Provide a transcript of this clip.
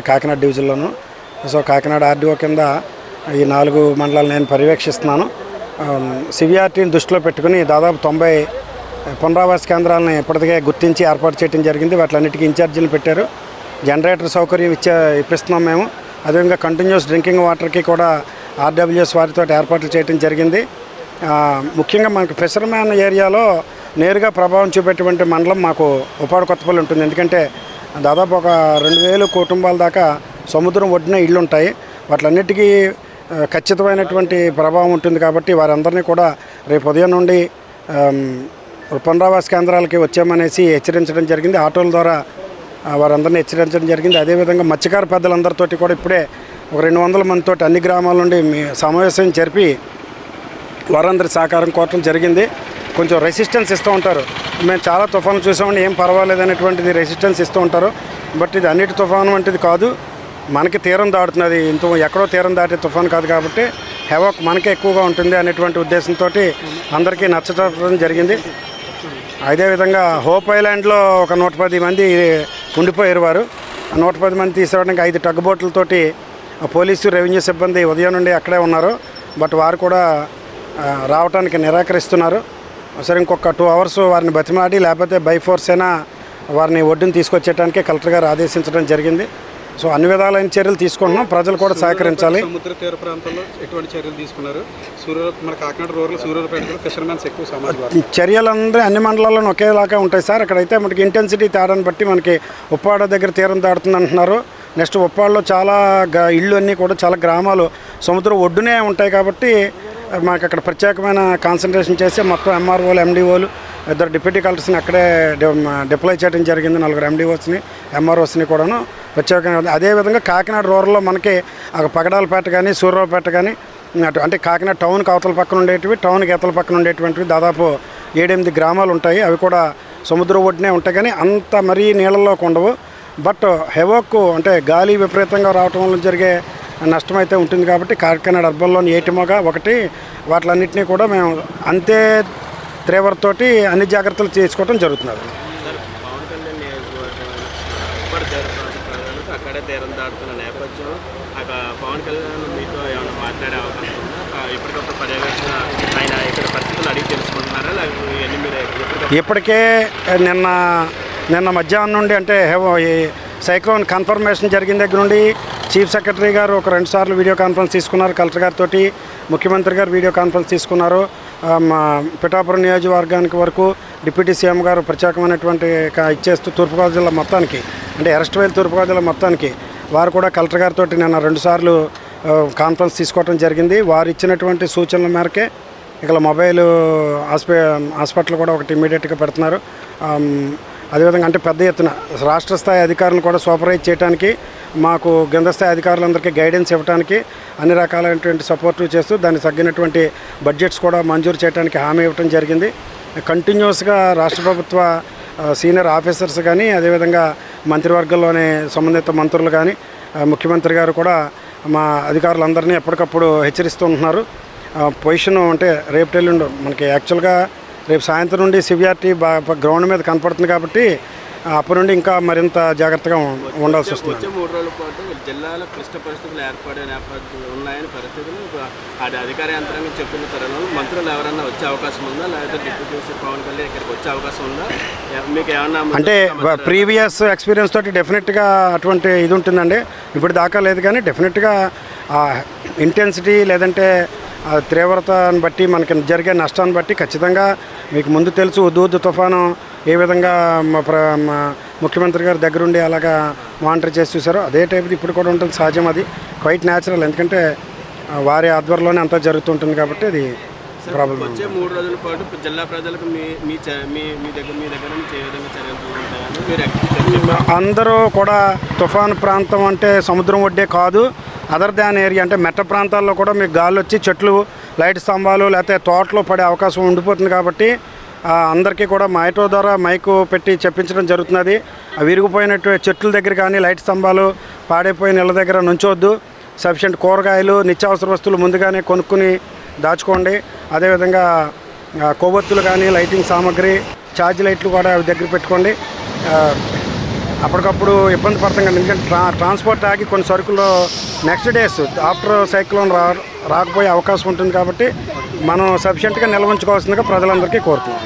Kakinada డివిజన్లోను. So Kakinada RDO కింద ఈ 4 మండలాలు నేను పర్యవేక్షిస్తున్నాను. సివిఆర్టీని దృష్టిలో పెట్టుకుని దాదాపు 90 పునరావాస కేంద్రాలను ఇప్పటికే గుర్తించి ఏర్పాటు చేయడం జరిగింది. వాటిలన్నిటికీ ఇన్ఛార్జీలు పెట్టారు. జనరేటర్ సౌకర్యం ఇప్పిస్తున్నాం మేము. అదేవిధంగా కంటిన్యూస్ డ్రింకింగ్ వాటర్కి కూడా ఆర్డబ్ల్యూఎస్ వారితో ఏర్పాట్లు చేయడం జరిగింది. ముఖ్యంగా మనకు ఫిషర్మ్యాన్ ఏరియాలో నేరుగా ప్రభావం చూపేటువంటి మండలం మాకు ఉప్పాడ కొత్తపల్లి ఉంటుంది. ఎందుకంటే దాదాపు ఒక 2000 కుటుంబాల దాకా సముద్రం ఒడ్డున ఇళ్ళు ఉంటాయి. వాటిలన్నిటికీ ఖచ్చితమైనటువంటి ప్రభావం ఉంటుంది. కాబట్టి వారందరినీ కూడా రేపు ఉదయం నుండి పునరావాస కేంద్రాలకి వచ్చామనేసి హెచ్చరించడం జరిగింది. ఆటోల ద్వారా వారందరినీ హెచ్చరించడం జరిగింది. అదేవిధంగా మత్స్యకార పెద్దలందరితోటి కూడా ఇప్పుడే ఒక 200 మందితో అన్ని గ్రామాల నుండి సమావేశం జరిపి వారందరి సహకారం కోరటం జరిగింది. కొంచెం రెసిస్టెన్స్ ఇస్తూ ఉంటారు. మేము చాలా తుఫాను చూసామండి, ఏం పర్వాలేదు అనేటువంటిది రెసిస్టెన్స్ ఇస్తూ ఉంటారు. బట్ ఇది అన్నిటి తుఫాను వంటిది కాదు. మనకి తీరం దాటుతున్నది, ఎక్కడో తీరం దాటే తుఫాను కాదు. కాబట్టి హెవాక్ మనకే ఎక్కువగా ఉంటుంది అనేటువంటి ఉద్దేశంతో అందరికీ నచ్చడం జరిగింది. అదేవిధంగా హోప్ ఐలాండ్లో ఒక 110 మంది ఉండిపోయారు. వారు 110 మంది తీసుకురావడానికి 5 టగ్ బోట్లతోటి పోలీసు రెవెన్యూ సిబ్బంది ఉదయం నుండి అక్కడే ఉన్నారు. బట్ వారు కూడా రావడానికి నిరాకరిస్తున్నారు. సరే ఇంకొక 2 అవర్స్ వారిని బతిమాడి లేకపోతే బై ఫోర్స్ అయినా వారిని ఒడ్డును తీసుకొచ్చేయడానికి కలెక్టర్ గారు ఆదేశించడం జరిగింది. సో అన్ని విధాలైన చర్యలు తీసుకుంటున్నాం. ప్రజలు కూడా సహకరించాలి. సముద్ర తీర ప్రాంతంలో ఎటువంటి చర్యలు తీసుకున్నారు? మన కాకినాడ రూరల్ సూర్యాపేటలో ఫిషర్మెన్స్ ఎక్కువ సమాజం చర్యలందరూ అన్ని మండలాల్లోనూ ఒకేలాగా ఉంటాయి సార్. అక్కడైతే మనకి ఇంటెన్సిటీ తేడాన్ని బట్టి మనకి ఉప్పాడ దగ్గర తీరం దాడుతుంది అంటున్నారు. నెక్స్ట్ ఉప్పాడలో చాలా ఇళ్ళు అన్నీ కూడా చాలా గ్రామాలు సముద్రం ఒడ్డునే ఉంటాయి. కాబట్టి మాకు అక్కడ ప్రత్యేకమైన కాన్సన్ట్రేషన్ చేసి మొత్తం ఎంఆర్ఓలు, ఎండిఓలు, 2 డిప్యూటీ కలెక్టర్స్ని అక్కడే డిప్లాయ్ చేయడం జరిగింది. 4 ఎండిఓస్ని, ఎంఆర్ఓస్ని కూడాను ప్రత్యేకంగా. అదేవిధంగా కాకినాడ రూరల్లో మనకి పగడాలపేట కానీ సూర్యాపేట కానీ అంటే కాకినాడ టౌన్కి అవతల పక్కన ఉండేటివి, టౌన్కి అవతల పక్కన ఉండేటువంటివి దాదాపు 7-8 గ్రామాలు ఉంటాయి. అవి కూడా సముద్రం ఒడ్డునే ఉంటాయి. కానీ అంత మరీ నీళ్ళలోకి ఉండవు. బట్ హెవాక్ అంటే గాలి విపరీతంగా రావటం వల్ల జరిగే నష్టం అయితే ఉంటుంది. కాబట్టి కాకినాడ అర్బన్లోని ఏటిమొగ ఒకటి వాటిలన్నింటినీ కూడా మేము అంతే తీవ్రతోటి అన్ని జాగ్రత్తలు తీసుకోవడం జరుగుతున్నది. అక్కడే తీరం దాడుతున్న నేపథ్యం పవన్ కళ్యాణ్ మీతో ఏమైనా మాట్లాడే అవకాశం ఉందా? ఎప్పటికప్పుడు పర్యవేక్షణ ఆయన ఇక్కడ పరిస్థితులు అడిగి తెలుసుకుంటున్నారా? లేకపోతే ఇవన్నీ మీరు ఇప్పటికే నిన్న మధ్యాహ్నం నుండి అంటే సైక్లోన్ కన్ఫర్మేషన్ జరిగిన దగ్గర నుండి చీఫ్ సెక్రటరీ గారు ఒక 2 సార్లు వీడియో కాన్ఫరెన్స్ తీసుకున్నారు. కలెక్టర్ గారితో ముఖ్యమంత్రి గారు వీడియో కాన్ఫరెన్స్ తీసుకున్నారు. పిఠాపురం నియోజకవర్గానికి వరకు డిప్యూటీ సీఎం గారు ప్రత్యేకమైనటువంటి ఇచ్చేస్తూ తూర్పుగోదావరి జిల్లా మొత్తానికి అంటే అరెస్ట్వేల్ తూర్పుగోదావరి జిల్లా మొత్తానికి వారు కూడా కలెక్టర్ గారితో నిన్న 2 సార్లు కాన్ఫరెన్స్ తీసుకోవడం జరిగింది. వారు ఇచ్చినటువంటి సూచనల మేరకే ఇక్కడ మొబైల్ హాస్పిటల్ కూడా ఒకటి ఇమీడియట్గా పెడుతున్నారు. అదేవిధంగా అంటే పెద్ద ఎత్తున రాష్ట్ర స్థాయి అధికారులను కూడా సూపర్వైజ్ చేయడానికి, మాకు కింద స్థాయి అధికారులందరికీ గైడెన్స్ ఇవ్వడానికి అన్ని రకాలైనటువంటి సపోర్టు చేస్తూ దానికి తగ్గినటువంటి బడ్జెట్స్ కూడా మంజూరు చేయడానికి హామీ ఇవ్వడం జరిగింది. కంటిన్యూస్గా రాష్ట్ర ప్రభుత్వ సీనియర్ ఆఫీసర్స్ కానీ అదేవిధంగా మంత్రివర్గంలోని సంబంధిత మంత్రులు కానీ ముఖ్యమంత్రి గారు కూడా మా అధికారులందరినీ ఎప్పటికప్పుడు హెచ్చరిస్తూ ఉంటున్నారు. పొజిషన్ అంటే రేపు ఎల్లుండి మనకి యాక్చువల్గా రేపు సాయంత్రం నుండి సివిఆర్టీ గ్రౌండ్ మీద కనపడుతుంది. కాబట్టి అప్పటి నుండి ఇంకా మరింత జాగ్రత్తగా ఉండాల్సి వస్తుంది. 3 రోజుల పాటు జిల్లాలో క్లిష్ట పరిస్థితులు ఏర్పడే నేపథ్యంలో ఉన్నాయని పరిస్థితులు అది అధికార యంత్రాంగం చెప్తున్న తరుణంలో మంత్రులు ఎవరన్నా వచ్చే అవకాశం ఉందా? లేకపోతే డిప్యూటీ పవన్ కళ్యాణ్ ఇక్కడికి వచ్చే అవకాశం ఉందా? మీకు ఏమన్నా అంటే ప్రీవియస్ ఎక్స్పీరియన్స్ తోటి డెఫినెట్గా అటువంటి ఇది ఉంటుందండి. ఇప్పుడు దాకా లేదు కానీ డెఫినెట్గా ఇంటెన్సిటీ లేదంటే తీవ్రతను బట్టి మనకి జరిగే నష్టాన్ని బట్టి ఖచ్చితంగా మీకు ముందు తెలుసు ఉద్దు తుఫాను ఏ విధంగా ముఖ్యమంత్రి గారి దగ్గరుండి అలాగా మానిటర్ చేసి చూసారో అదే టైప్ ఇప్పుడు కూడా ఉంటుంది. సహజం, అది క్వైట్ న్యాచురల్. ఎందుకంటే వారి ఆధ్వర్యంలోనే అంతా జరుగుతుంటుంది. కాబట్టి అది ప్రాబ్లం. వచ్చే 3 రోజుల పాటు జిల్లా ప్రజలకు మీ దగ్గర నుంచి ఏ విధంగా చర్యలు అందరూ కూడా తుఫాను ప్రాంతం అంటే సముద్రం ఒడ్డే కాదు, అదర్ దాన్ ఏరియా అంటే మెట్ట ప్రాంతాల్లో కూడా మీకు గాలి వచ్చి చెట్లు, లైట్ స్తంభాలు లేకపోతే తోటలో పడే అవకాశం ఉండిపోతుంది. కాబట్టి అందరికీ కూడా మైటో ద్వారా మైకు పెట్టి చెప్పించడం జరుగుతున్నది. విరిగిపోయినట్టు చెట్ల దగ్గర కానీ లైట్ స్తంభాలు పాడైపోయిన ఇళ్ళ దగ్గర నుంచోవద్దు. సఫిషియెంట్ కూరగాయలు, నిత్యావసర వస్తువులు ముందుగానే కొనుక్కుని దాచుకోండి. అదేవిధంగా కొవ్వొత్తులు కానీ లైటింగ్ సామాగ్రి, ఛార్జ్ లైట్లు కూడా దగ్గర పెట్టుకోండి. అప్పటికప్పుడు ఇబ్బంది పడతాం కదా. ఎందుకంటే ట్రాన్స్పోర్ట్ ఆగి కొన్ని సరుకులు నెక్స్ట్ డేస్ ఆఫ్టర్ సైక్లోన్ రాకపోయే అవకాశం ఉంటుంది కాబట్టి మనం సఫిషియెంట్గా నిల్వ ఉంచుకోవాల్సిందిగా ప్రజలందరికీ కోరుతున్నాం.